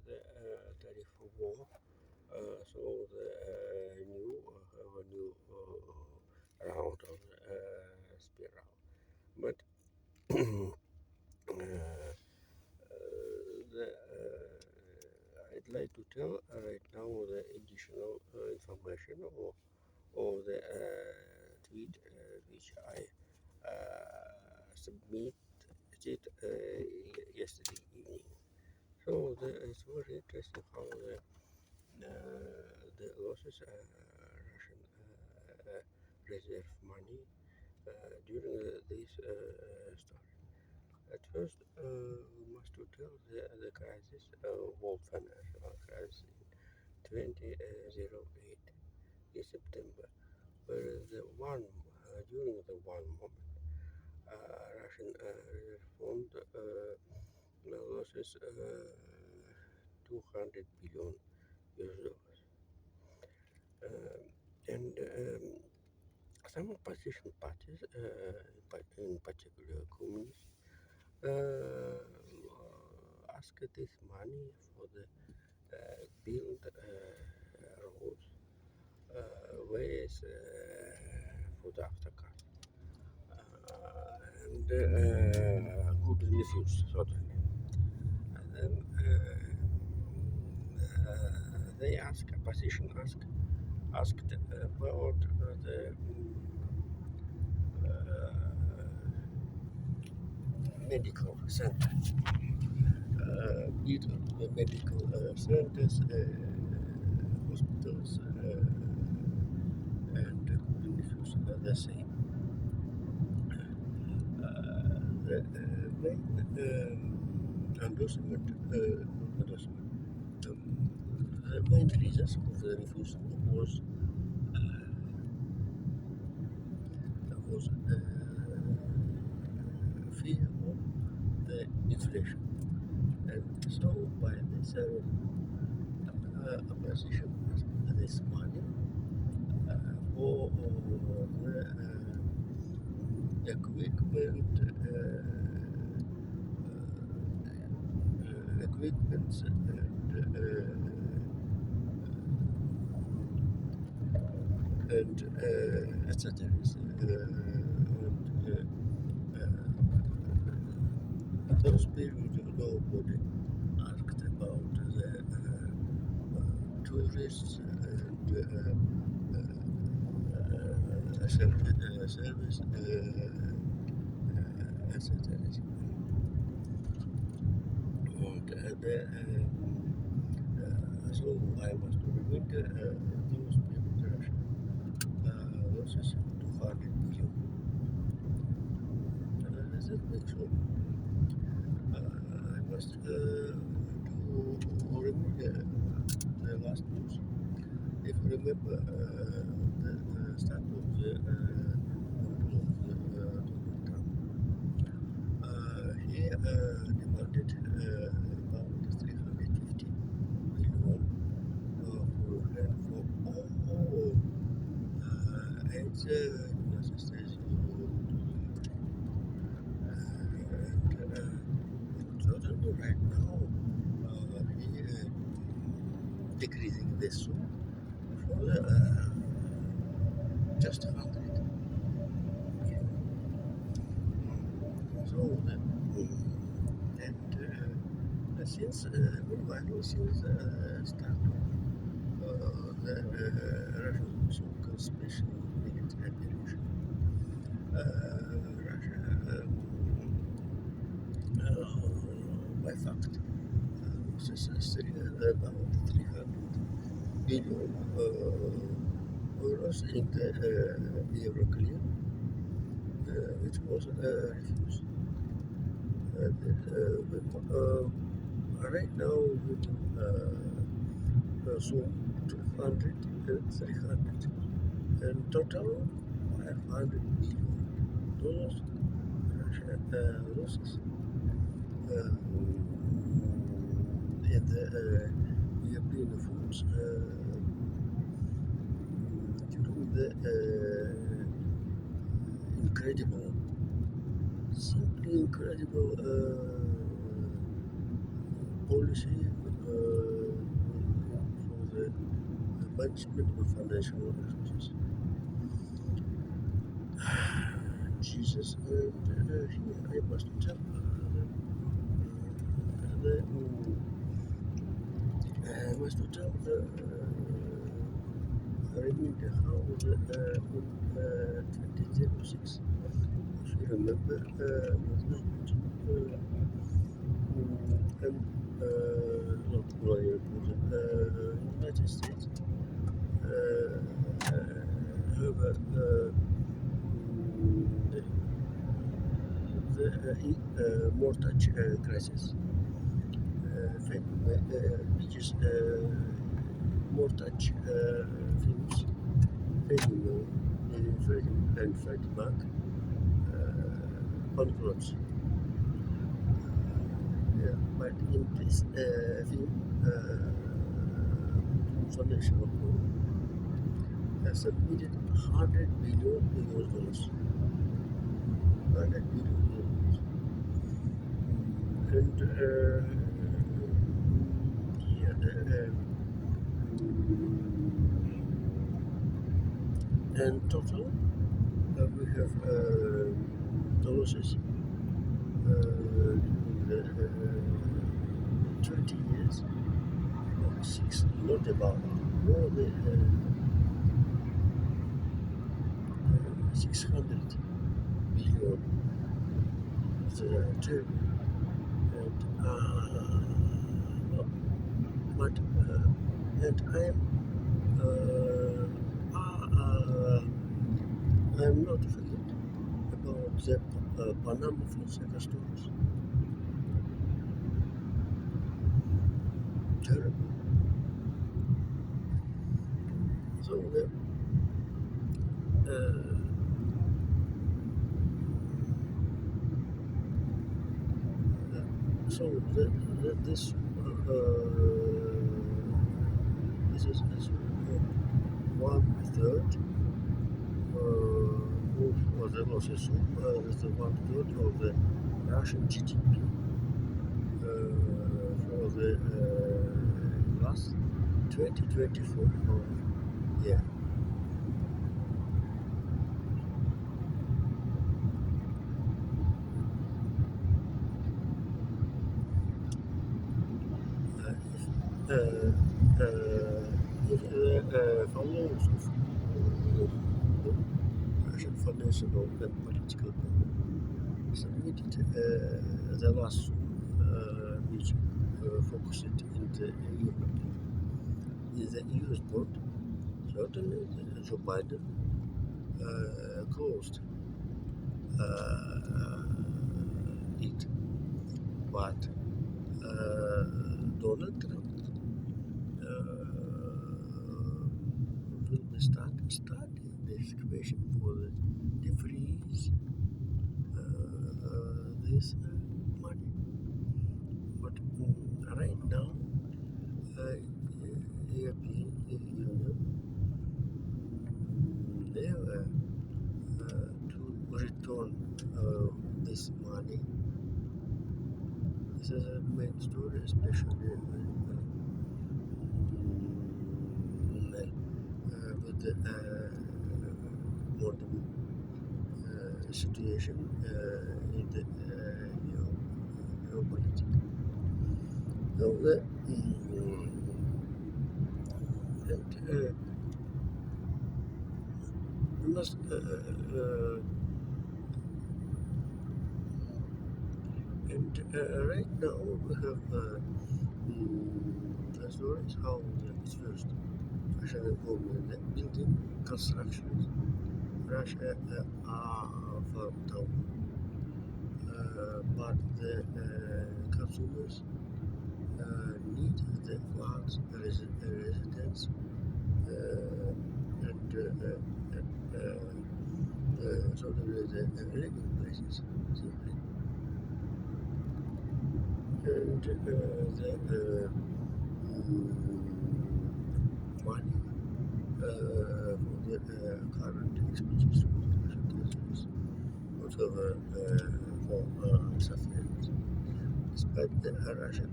the tariff war. So the have a new round of spiral. But I'd like to tell right now the additional information or the tweet which I submitted yesterday evening. So it's very interesting how the losses Russian reserve money during this story. At first, we must to tell the crisis, world financial crisis in 2008 in September, where the one during the one moment Russian reserve fund losses 200 billion US dollars. And some opposition parties, in particular communists, asked this money for the build roads, ways for the aftercar, and good refuse certainly. And then they asked, opposition asked about the medical center, either the medical centers, hospitals, and refuse the same. The main endorsement, the main reasons of the refusal was fear of the inflation, and so by this opposition asked this money for the equipments and etc. Those periods nobody asked about the tourists and service, etc. So I must remind those people losses 200 billion. So I must remember the last news. If you remember the start of the Donald Trump, he demanded about 350 billion for all aids necessary and certainly right now he decreasing the sum for just 100. So and since meanwhile since start the Russian so-called special military operation, Russia by fact loses about 300 billion euros in the Euroclear, which was refused. Right now we assume 200 and 300 and total 500 billion dollars Russia losses in the European funds due to the incredible, simply incredible policy management of financial resources. Jesus, and here I must tell I must tell the reminder how the in 2006, if you remember, was not not lawyer, but United States have the mortgage crisis. Which is mortgage firms, Freddie and Freddie Mac bankrupt. Yeah, but in this film, Foundation of Law submitted 100 billion US dollars. 100 billion euros. And yeah, and total we have the losses in the 20 years, six, not about more than 600 billion the term. And but and I'm not forget about the Panama Fonseca stories. Terrible. So this this is one third of the losses. Is the one third of the Russian GDP for the last 2024 year. If followers of Russian financial and political power submitted the last which focused in the Europe. In the US board, certainly Joe Biden closed it, but Donald Trump will be studying this question for the defreeze this money. But right now, European Union never to return this money. This is a main story, especially with the modern situation in the geopolitics. So and we must and right now we have the stories how it's first Russian government building constructions. Russia are farmed down, but the consumers need the flats residents and so there is the living places simply. And the money for the current expenses of the Russian treasuries, whatever for surveillance. Despite the Russian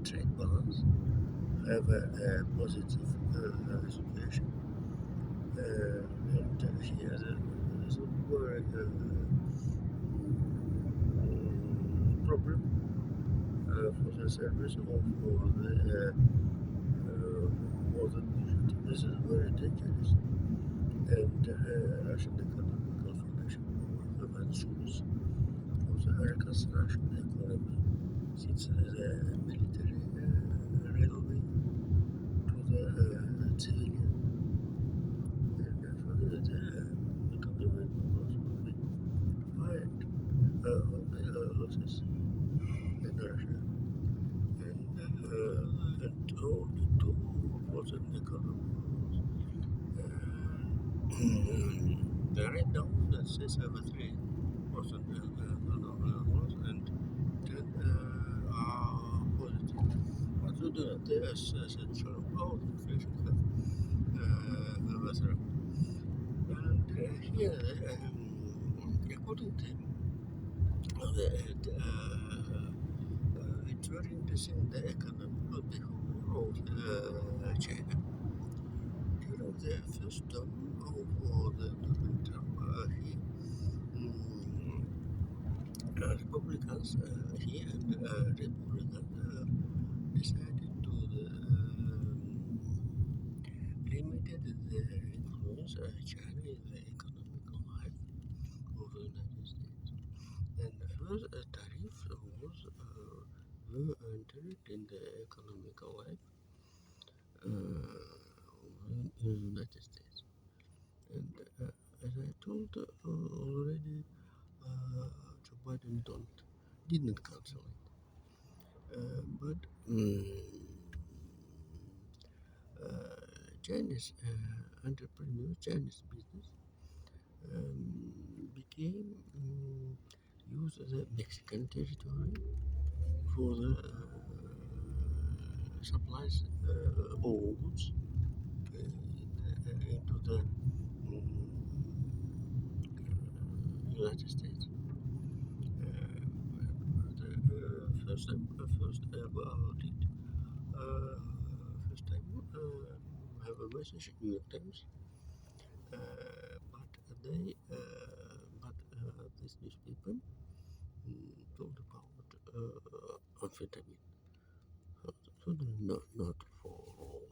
trade balance have a positive situation. And he has a very problem for the service of all the budget. This is very dangerous. And Russian economical foundation overconsumes of the reconstruction economy since the military railway to the civilian. And further, the government also will find losses in Russia. And all into wasn't economic. Right now, the 673% loss and 10 are positive. But the essential of inflation was and here, according to it's very interesting the economical behavior of China. During the first term of the Donald Trump, Republicans, he and Republicans decided to limited the influence of China in the economical life of the United States. And the first tariff was were entered in the economical life of the United States. And as I told already, Joe Biden didn't cancel it. But Chinese entrepreneurs, Chinese business became use the Mexican territory for the supplies of goods into the United States. First about it. First time have a message in New York Times, but this newspaper told about amphetamine. Certainly not for all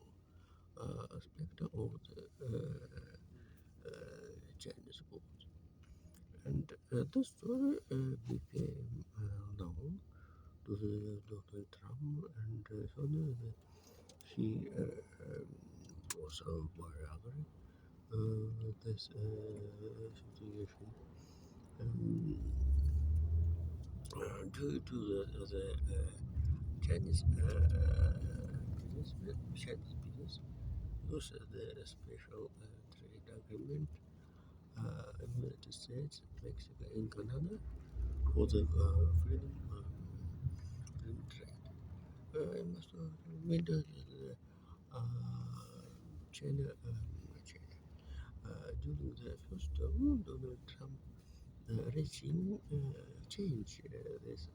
spectre of the Chinese goods. And the story became known to the Donald Trump, and suddenly he was very angry with this situation. Um, Due to the Chinese business use the special trade agreement United States, Mexico, and Canada for the freedom trade. I must admit that uh, China, during the first term, Donald Trump regime changed this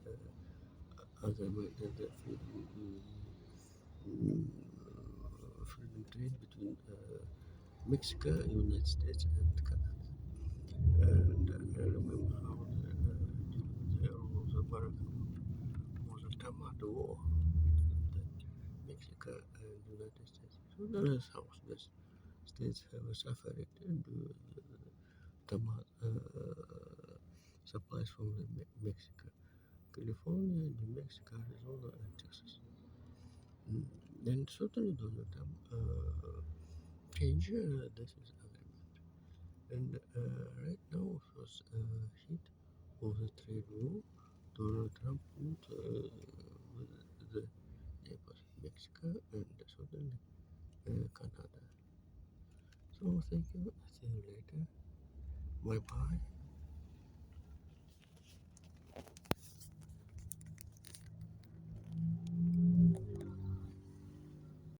agreement, the freedom trade between Mexico, United States, and Canada. And I remember how during the era of the Barack Obama was a tomato war between Mexico and United States. So that is how the states have suffered and tomato supplies from Mexico, California, New Mexico, Arizona, and Texas. Then certainly Donald Trump changed this is agreement. And right now, first hit of the trade war, Donald Trump put with the neighbors Mexico and certainly Canada. So thank you. See you later. Bye bye.